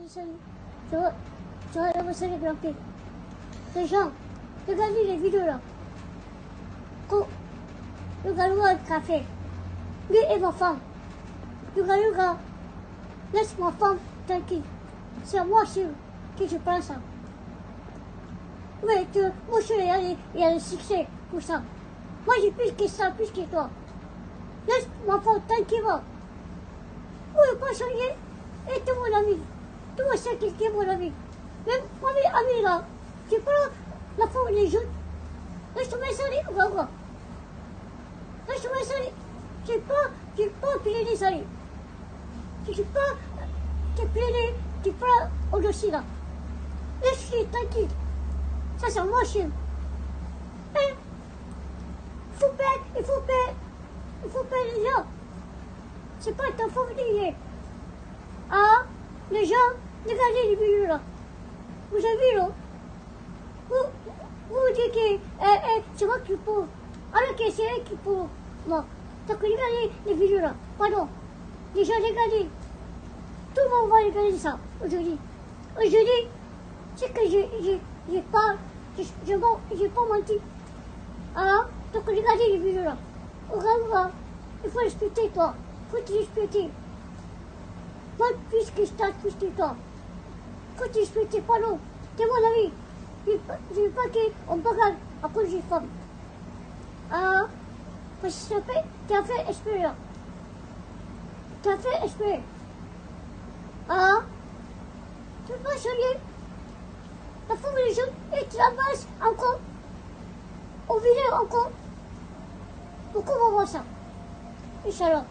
salut. Je vais vous célébrer. Les gens, regardez les vidéos là. Quand le gars a le café, lui et ma femme. Le gars, laisse ma femme tranquille. C'est moi qui je prends ça. Mais moi, il y a le succès pour ça. Moi, j'ai plus que ça, plus que toi. Laisse ma femme tranquille. Vous ne pas changer. Et tout mon ami. Tout le monde qui est mon ami. Même mon ami là. Tu prends la femme les jeunes. Laisse-moi salir, on va voir. Laisse-moi salir. Tu peux plier les salis. Tu peux te plier, tu prends au dossier là. Laisse-le tranquille. Ça, c'est moi, chien. Hein? Il faut pas les gens. C'est pas ta faute d'hier. Ah, les gens, regardez les vidéos là. Vous avez vu là? Vous dites que c'est moi qui peux. Alors que c'est elle qui peut. Moi. Donc regardez les vidéos là. Pardon. Les gens regardez. Tout le monde va regarder ça aujourd'hui. Aujourd'hui, c'est que j'ai pas menti. Ah, donc regardez les vidéos là. Regarde, il faut respecter toi. Il faut te respecter. Moi, puisque je t'ai respecté toi. Il faut te respecter, pardon. T'es mon ami. Je ne veux pas qu'on bagarre à cause d'une femme. Ah, parce que tu as fait espérer. Tu as fait espérer. Ah, tu ne peux pas changer. La femme des jeunes, et tu la bases encore. Au vidéo encore. Pourquoi on va voir ça? Inch'Allah.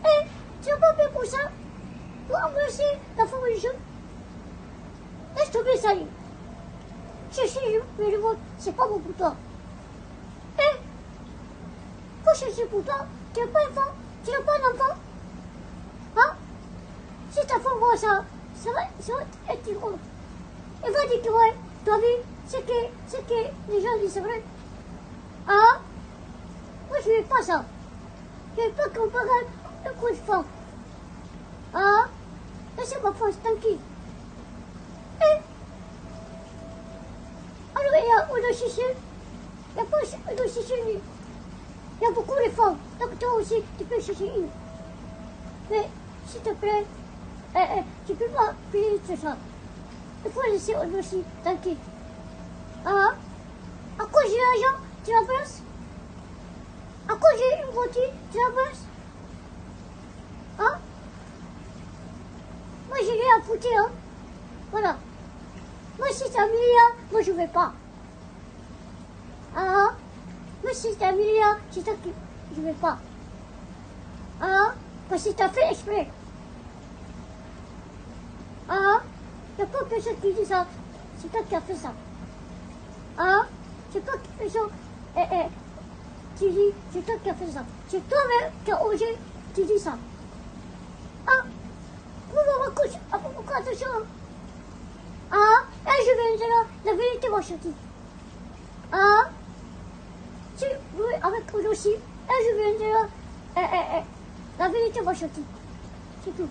Eh, tu n'as pas fait pour ça? Pour embrasser la femme des jeunes? Laisse tomber ça. Chercher le vote, c'est pas bon pour toi. Eh, faut chercher pour toi. Tu n'as pas d'enfant? Tu n'as pas d'enfant? Hein? Si ta femme voit ça, ça va être drôle. Elle va dire que ouais, tu as vu, c'est que les gens disent c'est vrai. Ah? Moi je ne veux pas ça. Je ne veux pas qu'on parle de coup de femme. Ah? Laissez ma femme tranquille. Eh? Alors il y a au-dessus, il y a pas au-dessus, il y a beaucoup de femmes. Donc toi aussi, tu peux chercher une. Mais s'il te plaît, tu ne peux pas payer tout ça. Il faut laisser au-dessus tranquille. Ah? À quoi j'ai l'argent, tu la places? À quoi j'ai une voiture, tu la places? Hein? Moi j'ai rien à foutre, hein? Voilà. Moi si c'est un milliard, moi je ne vais pas. Ah? Moi si c'est un milliard, c'est toi qui je ne vais pas. Ah? Parce que tu as fait exprès. Ah? Il n'y a pas personne qui dit ça. C'est toi qui as fait ça. Ah? C'est pas personne. Tu dis, c'est toi qui as fait ça. C'est toi-même qui as osé, tu dis ça. Ah? Pourquoi attention? Ah? Et je vais dire, la vérité va sortir. Ah? Tu veux avec eux aussi. Et je vais dire, la vérité va sortir. C'est tout.